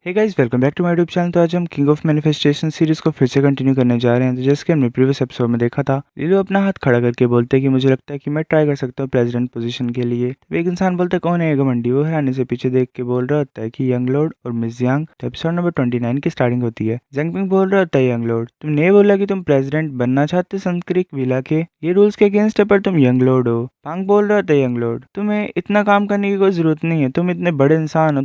Hey guys, welcome back to my YouTube channel. तो आज हम किंग ऑफ मैनिफेस्टेशन सीरीज को फिर से कंटिन्यू करने जा रहे हैं। तो जैसे कि हमने प्रीवियस एपिसोड में देखा था, लीलो अपना हाथ खड़ा करके बोलते हैं कि मुझे लगता है कि मैं ट्राई कर सकता हूँ प्रेसिडेंट पोजीशन के लिए। तो एक इंसान बोलता है कौन है ये घमंडी। वो हैरानी से पीछे देख के बोल रहा होता है कि यंग लॉर्ड और मिस यांग। तो एपिसोड नंबर 29 की स्टार्टिंग होती है। जंगपिंग बोल रहा होता है यंग लॉर्ड, तुमने बोला कि तुम प्रेसिडेंट बनना चाहते सनक्रीक विला के, ये रूल्स के अगेंस्ट है, पर तुम यंग लॉर्ड हो। पांग बोल रहा था यंग लॉर्ड, तुम्हें इतना काम करने की कोई जरूरत नहीं है, तुम इतने बड़े इंसान हो,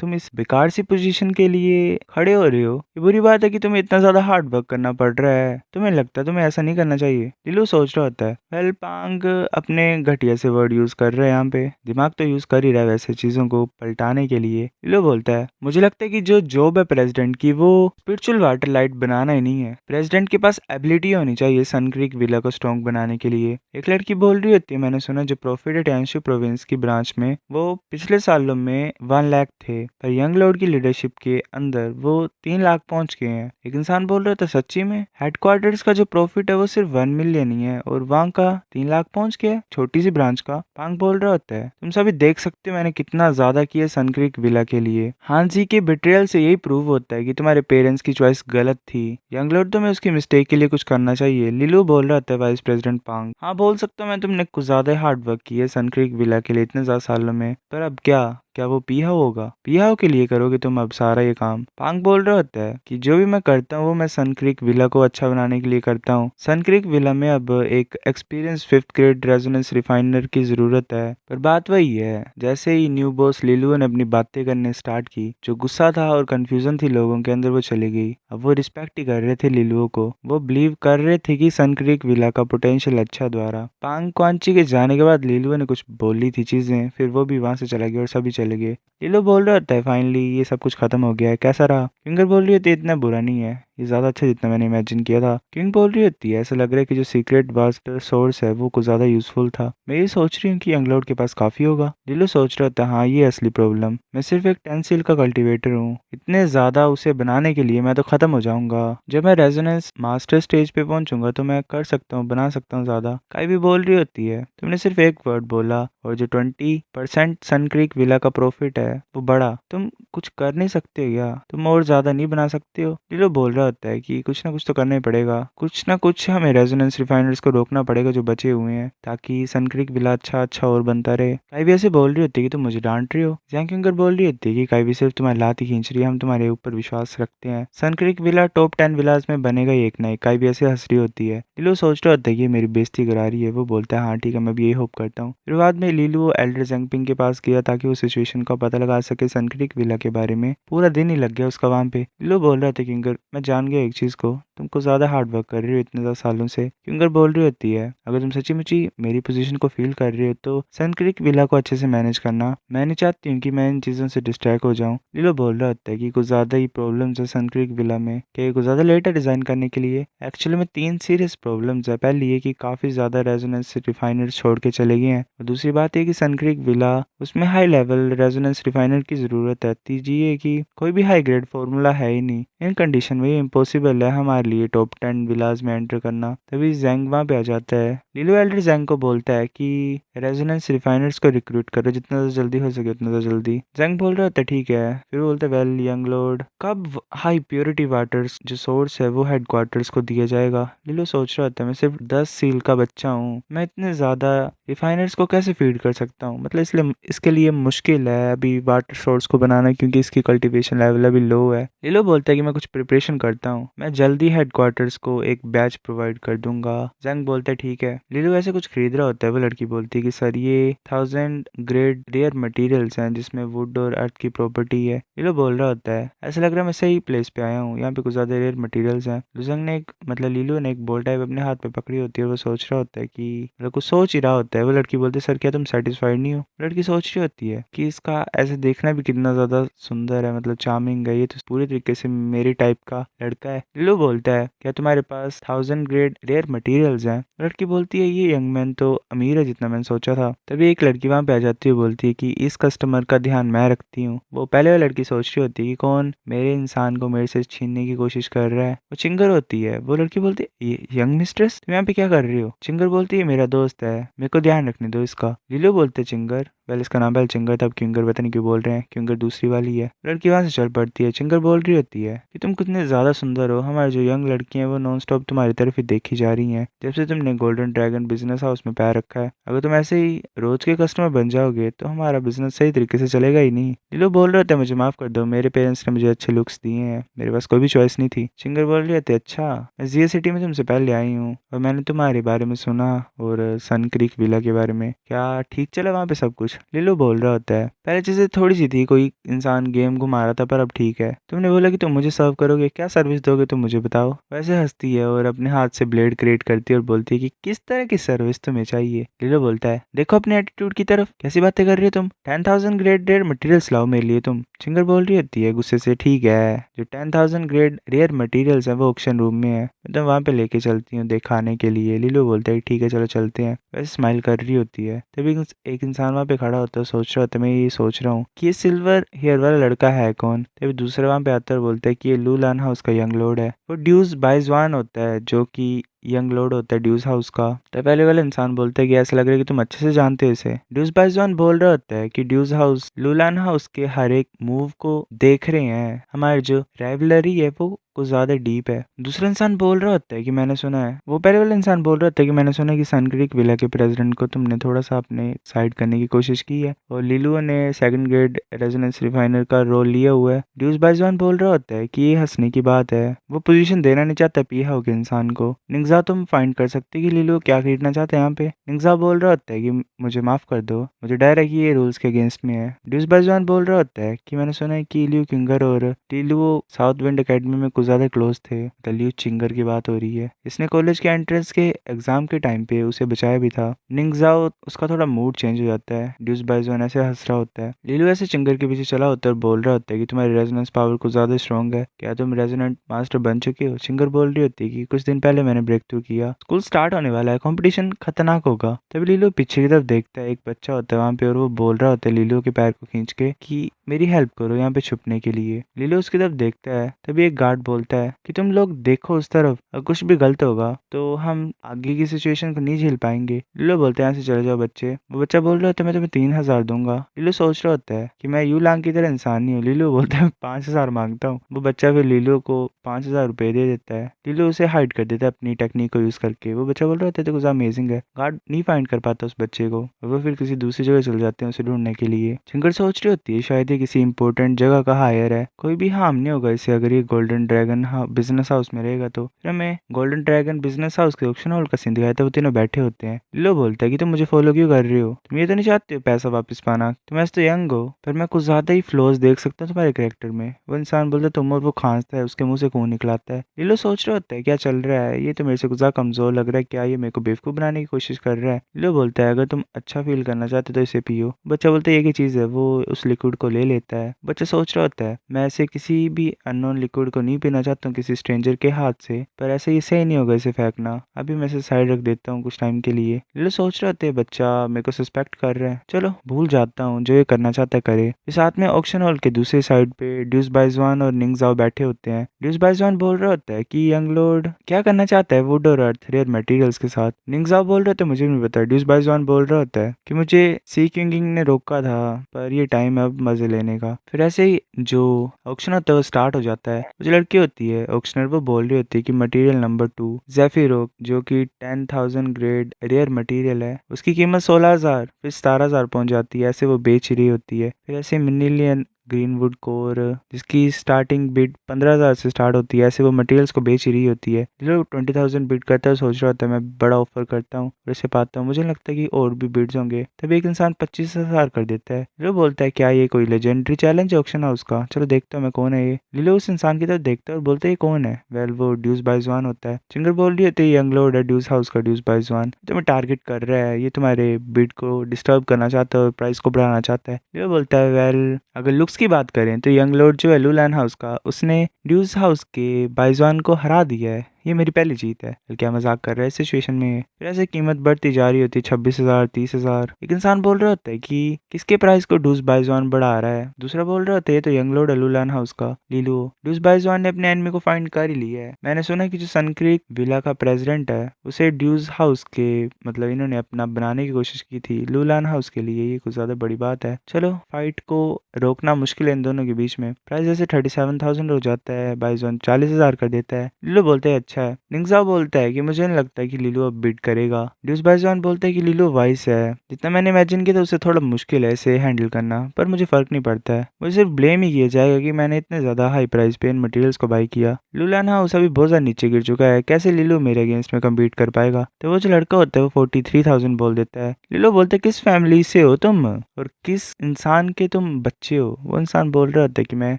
तुम इस बेकार सी पोजीशन के लिए खड़े हो रहे हो। ये बुरी बात है कि तुम्हें इतना ज्यादा हार्ड वर्क करना पड़ रहा है, तुम्हें लगता है तुम्हें ऐसा नहीं करना चाहिए। लिलू सोच रहा होता है वेल पांग अपने घटिया से वर्ड यूज कर रहे हैं, यहाँ पे दिमाग तो यूज कर ही रहा है वैसे चीजों को पलटाने के लिए। लिलू बोलता है मुझे लगता है कि जो जॉब है प्रेसिडेंट की वो स्पिरिचुअल वाटर लाइट बनाना ही नहीं है, प्रेसिडेंट के पास एबिलिटी होनी चाहिए सनक्रीक विला को स्ट्रॉन्ग बनाने के लिए। एक लड़की बोल रही होती है मैंने सुना जो प्रॉफिट है टेंशु प्रोविंस की ब्रांच में, वो पिछले सालों में 1 लाख थे, पर यंग लॉर्ड की लीडरशिप के अंदर वो 3 लाख पहुंच गए हैं। एक इंसान बोल रहा था सच्ची में? हेडक्वार्टर्स का जो प्रॉफिट है वो सिर्फ 1 मिलियन ही है और वहां का 3 लाख पहुंच गया छोटी सी ब्रांच का। पांग बोल रहा होता है तुम सभी देख सकते हो मैंने कितना ज्यादा किया सनक्रीक विला के लिए। हांजी के बिट्रेयल से यही प्रूव होता है कि तुम्हारे पेरेंट्स की चॉइस गलत थी। यंग लॉर्ड तुम्हें उसकी मिस्टेक के लिए कुछ करना चाहिए। लिलू बोल रहा था वाइस प्रेसिडेंट पांग, हाँ बोल सकता हूँ मैं, तुमने कुछ ज्यादा हार्ड वर्क की है सनक्रीक विला के लिए इतने ज्यादा सालों में, पर अब क्या क्या वो पीहाओ होगा? पीहाओ के लिए करोगे तुम अब सारा ये काम? पांग बोल रहा होता है कि जो भी मैं करता हूँ वो मैं सनक्रीक विला को अच्छा बनाने के लिए करता हूँ। सनक्रीक विला में अब एक experience 5th grade resonance refiner की जरूरत है। पर बात वही है, जैसे ही न्यू बॉस लिलुओ ने अपनी बातें करने स्टार्ट की, जो गुस्सा था और कंफ्यूजन थी लोगों के अंदर वो चली गई। अब वो रिस्पेक्ट ही कर रहे थे लिलुओ को, वो बिलीव कर रहे थे कि सनक्रीक विला का पोटेंशियल अच्छा द्वारा। पांग क्वांची के जाने के बाद लिलुओ ने कुछ बोली थी चीजें, फिर वो भी वहां से चला गया और सभी चले गए। लिलो बोल रहा होता है फाइनली ये सब कुछ खत्म हो गया है, कैसा रहा? किंगर बोल रही होती है इतना बुरा नहीं है, ये ज्यादा अच्छा जितना मैंने इमेजिन किया था। किंग बोल रही होती है ऐसा लग रहा है कि जो सीक्रेट बास्टर सोर्स है वो कुछ ज्यादा यूजफुल था, मैं ये सोच रही हूँ कि यंगलॉर्ड के पास काफी होगा। लिलो सोच रहा होता है हाँ ये असली प्रॉब्लम, मैं सिर्फ एक 10 सील का कल्टिवेटर हूँ, इतने ज्यादा उसे बनाने के लिए मैं तो खत्म हो जाऊंगा। जब मैं रेजोनेंस मास्टर स्टेज पे पहुंचूंगा तो मैं कर सकता हूँ, बना सकता हूँ ज्यादा। काई भी बोल रही होती है तुमने सिर्फ एक वर्ड बोला और जो 20% सनक्रीक विला का प्रॉफिट है वो बड़ा, तुम कुछ कर नहीं सकते हो क्या? तुम और ज्यादा नहीं बना सकते हो? लिलो बोल रहा होता है कि कुछ ना कुछ तो करना ही पड़ेगा, कुछ ना कुछ हमें रेजोनेंस रिफाइनर्स को रोकना पड़ेगा जो बचे हुए हैं, ताकि सनक्रीक विला अच्छा अच्छा और बनता रहे। काईवी ऐसे बोल रही होती है कि तुम मुझे डांट रही हो। जैंकिंगर बोल रही होती है कि काईवी सिर्फ तुम्हारी लात ही खींच रही है, हम तुम्हारे ऊपर विश्वास रखते हैं, सनक्रीक विला टॉप 10 विलास में बनेगा ही एक ना एक। काईवी ऐसे हंस रही होती है। लिलो सोच रहा होता है कि मेरी बेइज्जती करा रही है। वो बोलता है हाँ ठीक है मैं भी यही होप करता हूँ। फिर बाद में लिलू एल्डर जैंगपिंग के पास गया ताकि वो सिचुएशन का पता लगा सके सनक्रीक विला के बारे में। पूरा दिन ही लग गया उसका वहां पे। लिलो बोल रहा था किंगर मैं जान गया एक चीज को, तुमको ज्यादा हार्ड वर्क कर रही हो इतने ज्यादा सालों से। किंगर बोल रही होती है अगर तुम सच्ची मुच्ची मेरी पोजीशन को फील कर रही हो तो सनक्रीक विला को अच्छे से मैनेज करना, मैं नहीं चाहती हूँ कि मैं इन चीजों से डिस्ट्रैक्ट हो जाऊँ। लिलो बोल रहा होता है कि कुछ ज्यादा ही प्रॉब्लम्स है सनक्रीक विला में, कि कुछ ज्यादा लेटर डिजाइन करने के लिए एक्चुअली में 3 सीरियस प्रॉब्लम्स है। पहली ये कि काफी ज्यादा रेजोनेंस रिफाइनर छोड़ के चले गए हैं, और दूसरी बात ये कि सनक्रीक विला उसमें हाई लेवल रेजोनेंस रिफाइनर की जरूरत है। तीसरी ये कि कोई भी हाई ग्रेड फार्मूला है ही नहीं, इन कंडीशन में ये इम्पॉसिबल है हमारे लिए टॉप 10 विलाज में एंटर करना। तभी जैंग वहां पे आ जाता है। लिलो एल्डर जैंग को बोलता है कि रेजोनेंस रिफाइनर्स को रिक्रूट करो जितना ज्यादा जल्दी हो सके उतना ज्यादा जल्दी। जैंग बोल रहा होता है ठीक है। फिर बोलते है वेल यंग लॉर्ड कब हाई प्योरिटी वाटर्स जो सोर्स है वो हेडक्वार्टर्स को दिया जाएगा? लिलो सोच रहा होता है मैं सिर्फ 10 सील का बच्चा हूँ, मैं इतने ज्यादा रिफाइनर्स को कैसे फीड कर सकता हूँ? मतलब इसलिए इसके लिए मुश्किल है अभी वाटर सोर्स को बनाना, क्योंकि इसकी कल्टीवेशन लेवल अभी लो है। लिलो बोलता है कि मैं कुछ प्रिपरेशन करता हूँ, मैं जल्दी हेडक्वार्टर्स को एक बैच प्रोवाइड कर दूंगा। जैंग बोलता है ठीक है। लिलो ऐसे कुछ खरीद रहा होता है, वो लड़की बोलती है कि सर ये 1000 ग्रेड रेयर मटेरियल्स हैं जिसमें वुड और अर्थ की प्रॉपर्टी है। लिलो बोल रहा होता है ऐसा लग रहा है मैं सही प्लेस पे आया हूँ, यहाँ पे कुछ ज्यादा रेयर मटेरियल्स हैं। लुजंग ने एक मतलब लिलो ने एक बोल टाइप अपने हाथ पे पकड़ी होती है और वो सोच रहा होता है कि मतलब कुछ सोच ही रहा होता है। वो लड़की बोलती है सर क्या तुम सेटिस्फाइड नहीं हो? लड़की सोच रही होती है कि इसका ऐसे देखना भी कितना ज्यादा सुंदर है, मतलब चार्मिंग है, ये तो पूरी तरीके से मेरी टाइप का लड़का है। लिलो बोलता है क्या तुम्हारे पास 1000 ग्रेड रेयर मटेरियल्स हैं? लड़की बोलती है ये यंग मैन तो अमीर है जितना मैंने सोचा था। तभी एक लड़की वहां पे आ जाती है, बोलती है कि इस कस्टमर का ध्यान मैं रखती हूँ। वो पहले वाली लड़की सोच रही होती है कि कौन मेरे इंसान को मेरे से छीनने की कोशिश कर रहा है। वो चिंगर होती है। वो लड़की बोलती है ये यंग मिस्ट्रेस तुम यहाँ पे क्या कर रही हो? चिंगर बोलती है मेरा दोस्त है, मेरे को ध्यान रखने दो इसका। लिलो बोलते चिंगर वेल इसका नाम पहले चिंगर था, अब क्यूंगर पता नहीं क्यों बोल रहे हैं, क्यूंगर दूसरी वाली है। लड़की वहाँ से चल पड़ती है। चिंगर बोल रही होती है कि तुम कितने ज़्यादा सुंदर हो, हमारी जो यंग लड़की हैं वो नॉन स्टॉप तुम्हारी तरफ ही देखी जा रही हैं जब से तुमने गोल्डन ड्रैगन बिजनेस हाउस में पैर रखा है। अगर तुम ऐसे ही रोज के कस्टमर बन जाओगे तो हमारा बिजनेस सही तरीके से चलेगा ही नहीं। लीलो बोल रहे थे मुझे माफ़ कर दो, मेरे पेरेंट्स ने मुझे अच्छे लुक्स दिए हैं, मेरे पास कोई भी चॉइस नहीं थी। चिंगर बोल रही थी अच्छा, मैं जी सिटी में तुमसे पहले आई हूँ और मैंने तुम्हारे बारे में सुना और सन क्रीक विला के बारे में, क्या ठीक चला वहाँ पे सब कुछ? लीलो बोल रहा होता है पहले चीजें थोड़ी सी थी, कोई इंसान गेम घुमा रहा था पर अब ठीक है। तुमने बोला कि तुम मुझे सर्व करोगे, क्या सर्विस दोगे तुम मुझे बताओ। वैसे हंसती है और अपने हाथ से ब्लेड क्रिएट करती है और बोलती है कि किस तरह की सर्विस तुम्हें चाहिए। लीलो बोलता है देखो अपने एटीट्यूड की तरफ, कैसी बातें कर रही हो तुम, 10,000 ग्रेड रेयर मटेरियल्स लाओ मेरे लिए तुम। चिंगर बोल रही होती है गुस्से से ठीक है, जो 10,000 ग्रेड रेयर मटेरियल्स है वो ऑक्शन रूम में है, मैं तो वहाँ पे लेके चलती हूँ दिखाने के लिए। लीलो बोलता है ठीक है चलो चलते हैं। वैसे स्माइल कर रही होती है तभी एक इंसान वहाँ पे खड़ा होता है, सोच रहा होता है मैं ये सोच रहा हूँ कि ये सिल्वर हेयर वाला लड़का है कौन। तभी दूसरा वहाँ पे आता है और बोलता है कि ये लू लान हाउस का यंग लॉर्ड है, वो ड्यूस बाइजवान होता है जो कि यंग लॉर्ड होता है ड्यूस हाउस का। तो पहले वाला इंसान बोलता है कि ऐसा लग रहा है कि तुम अच्छे से जानते हो इसे। ड्यूस बाइजवान बोल रहा होता है कि ड्यूस हाउस लूलान हाउस के हर एक मूव को देख रहे हैं, हमारी जो राइवलरी है वो कुछ ज्यादा डीप है। दूसरा इंसान बोल रहा होता है कि मैंने सुना है, वो पहले वाला इंसान बोल रहा होता है कि मैंने सुना है कि सनक्रीक विला के प्रेसिडेंट को तुमने थोड़ा सा अपने साइड करने की कोशिश की है और लिलुआ ने सेकंड ग्रेड रेजोनेंस रिफाइनर का रोल लिया हुआ है। ड्यूस बाइजवान बोल रहा होता है कि ये हंसने की बात है, वो पोजीशन देना नहीं चाहता पीहा के इंसान को। निंजा तुम फाइंड कर सकते कि लिलुआ क्या खरीदना चाहते हैं यहाँ पे। निंजा बोल रहा होता है कि मुझे माफ कर दो, मुझे डर है कि ये रूल्स के अगेंस्ट में है। ड्यूस बाइजवान बोल रहा होता है कि मैंने सुना है कि लियो किंगर और लिलुआ साउथ विंड एकेडमी में कुछ ज्यादा क्लोज थे। लियो चिंगर की बात हो रही है, इसने कॉलेज के एंट्रेंस के एग्जाम के टाइम पे उसे बचाया भी था। निंगजाओ उसका थोड़ा मूड चेंज हो जाता है। ड्यूस बाइजवान ऐसे हंस रहा होता है। लिलु ऐसे चिंगर के पीछे चला होता है और बोल रहा होता है कि तुम्हारी रेजोनेंस पावर कुछ ज्यादा स्ट्रॉन्ग है, क्या तुम रेजोनेंट मास्टर बन चुके हो। चिंगर बोल रही होती है कि कुछ दिन पहले मैंने ब्रेक थ्रू किया, स्कूल स्टार्ट होने वाला है, कंपटीशन खतरनाक होगा। तभी लीलो पीछे की तरफ देखता है, एक बच्चा होता है वहाँ पे और वो बोल रहा होता है लीलो के पैर को खींच के कि मेरी हेल्प करो यहाँ पे छुपने के लिए। लीलो उसकी तरफ देखता है तभी एक गार्ड बोलता है कि तुम लोग देखो उस तरफ, अगर कुछ भी गलत होगा तो हम आगे की सिचुएशन को नहीं झेल पाएंगे। लीलो बोलते हैं यहाँ से चले जाओ बच्चे। वो बच्चा बोल रहा होता है मैं तुम्हें 3,000 दूंगा। लीलो सोच रहा होता है कि मैं यू लांग की तरह इंसान नहीं हूँ। लीलो बोलता है 5,000 मांगता हूँ। वो बच्चा फिर लीलो को 5,000 रुपए दे देता है। लीलो उसे हाइड कर देता है अपनी टेक्निक को यूज करके। वो बच्चा बोल रहा होता है देखो अमेजिंग है। गार्ड नहीं फाइंड कर पाता उस बच्चे को और वो फिर किसी दूसरी जगह चले जाते हैं उसे ढूंढने के लिए। चिंगर सोच रही होती है शायद ये किसी इंपॉर्टेंट जगह का हायर है, कोई भी हार्म नहीं होगा इसे अगर ये गोल्डन ड्रैगन बिजनेस हाउस में रहेगा तो। फिर हमें गोल्डन ड्रैगन बिजनेस हाउस के ऑक्शन हॉल का सीन दिखाया था, वो तीनों बैठे होते हैं। लीलो बोलता है कि तुम मुझे फॉलो क्यों कर रही हो, तुम ये तो नहीं चाहते हो पैसा वापस पाना, तुम ऐसे तो यंग हो, पर मैं कुछ ज्यादा ही फ्लॉज देख सकता हूँ तुम्हारे कैरेक्टर में। वो इंसान बोलता है तुम, और वो खांसता है, उसके मुंह से खून निकलाता है। लीलो सोच रहा होता है क्या चल रहा है, ये तो मेरे से कुछ ज्यादा कमजोर लग रहा है, क्या ये मेरे को बेवकूफ बनाने की कोशिश कर रहा है। लीलो बोलता है अगर तुम अच्छा फील करना चाहते हो तो इसे पियो। बच्चा बोलता है ये क्या चीज है, वो उस लिक्विड को ले लेता है। बच्चा सोच रहा होता है मैं ऐसे किसी भी अननोन लिक्विड को नहीं पीना चाहता हूँ किसी स्ट्रेंजर के हाथ से, पर ऐसे ही सही नहीं होगा इसे फेंकना, अभी मैं इसे साइड रख देता हूँ कुछ टाइम के लिए। लीलो सोच रहे होते बच्चा मेरे को सस्पेक्ट कर रहा है, चलो भूल जाता हूँ, जो ये करना चाहता है करे। इस साथ में ऑक्शन हॉल के दूसरी साइड पे ड्यूस बाइजवान और निंगजाओ बैठे होते हैं। ड्यूस बाइजवान बोल रहा होता है कि यंग लॉर्ड क्या करना चाहता है वुड और अर्थ रेयर मटेरियल्स के साथ। निंगजाओ बोल रहे थे मुझे नहीं पता। ड्यूस बाइजवान बोल रहा होता है कि मुझे सी किंगिंग ने रोका था पर ये टाइम है अब मजे लेने का। फिर ऐसे ही जो ऑक्शन होता है वो स्टार्ट हो जाता है। वो जो लड़की होती है ऑक्शनर, वो बोल रही होती है कि मटेरियल नंबर 2 जेफिरोक जो कि 10,000 ग्रेड रेयर मटेरियल है, उसकी कीमत 16,000 फिर 17,000 पहुंच जाती है, ऐसे वो बेच रही होती है। फिर ऐसे मिनीलियन ग्रीनवुड कोर जिसकी स्टार्टिंग बिड 15,000 से स्टार्ट होती है, ऐसे वो मटेरियल्स को बेच ही रही होती है। जो 20,000 बिड करता है सोच रहा होता है मैं बड़ा ऑफर करता हूँ और इसे पाता हूँ, मुझे लगता है कि और भी बिड्स होंगे। तभी एक इंसान 25,000 कर देता है। जो बोलता है क्या ये कोई लेजेंडरी चैलेंज है ऑक्शन हाउस का, चलो देखता हूँ मैं कौन है ये। लिलो उस इंसान की तरफ देखता है और बोलता है ये कौन है। वेल वो ड्यूस बाइजवान होता है। चिंगर बोल रही होती है यंग लॉर्ड है ड्यूस हाउस का ड्यूस बाइजवान, तुम्हें टारगेट कर रहा है, ये तुम्हारे बिड को डिस्टर्ब करना चाहता है और प्राइस को बढ़ाना चाहता है। लिलो बोलता है वेल अगर लुक्स की बात करें तो यंग लॉर्ड जो है लूलैन हाउस का, उसने ड्यूस हाउस के बाइजवान को हरा दिया है, ये मेरी पहली जीत है। क्या मजाक कर रहा है इस सिचुएशन में। फिर ऐसे कीमत बढ़ती जा रही होती है, 26,000, 30,000। एक इंसान बोल रहा होता है कि किसके प्राइस को डूस बाइजवान बढ़ा रहा है। दूसरा बोल रहा होता है ये तो यंग लॉर्ड लूलान हाउस का लीलू। डूस बाइजवान ने अपने एनिमी को फाइंड कर ही लिया है। मैंने सुना कि जो सनक्रीक विला का प्रेसिडेंट है उसे ड्यूस हाउस के मतलब इन्होंने अपना बनाने की कोशिश की थी लूलान हाउस के लिए। ये कुछ ज्यादा बड़ी बात है। चलो फाइट को रोकना मुश्किल है इन दोनों के बीच में। प्राइस जैसे 37,000 हो जाता है, बाइजवान 40,000 कर देता है। लीलू बोलते हैं अच्छा है। निंगजाओ बोलता है कि मुझे नहीं लगता कि लीलू अब बीट करेगा। ड्यूस बाइजवान बोलता है कि लीलू वाइस है, जितना मैंने इमेजिन किया था उससे थोड़ा मुश्किल है इसे हैंडल करना, पर मुझे फर्क नहीं पड़ता है। मुझे सिर्फ ब्लेम ही किया जाएगा कि मैंने इतने ज्यादा हाई प्राइस पे इन मटेरियल्स को बाई किया। लूलान हाउस अभी बहुत ज्यादा नीचे गिर चुका है, कैसे लीलू मेरे अगेंस्ट में कम्पीट कर पाएगा। तो वो जो लड़का होता है वो 43,000 बोल देता है। लीलू बोलते है किस फैमिली से हो तुम और किस इंसान के तुम बच्चे हो। वो इंसान बोल रहा होता है कि मैं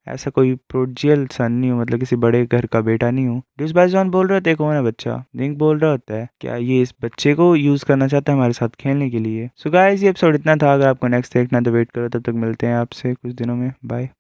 ऐसा कोई प्रोडिजियल सन नहीं हूँ, मतलब किसी बड़े घर का बेटा नहीं हूँ। ड्यूस बाइजवान बोल रहा होता है कौन है बच्चा। निंग बोल रहा होता है क्या ये इस बच्चे को यूज करना चाहता है हमारे साथ खेलने के लिए। सो गाइस ये एपिसोड इतना था। अगर आपको नेक्स्ट देखना है तो वेट करो, तब तक मिलते हैं आपसे कुछ दिनों में। बाय।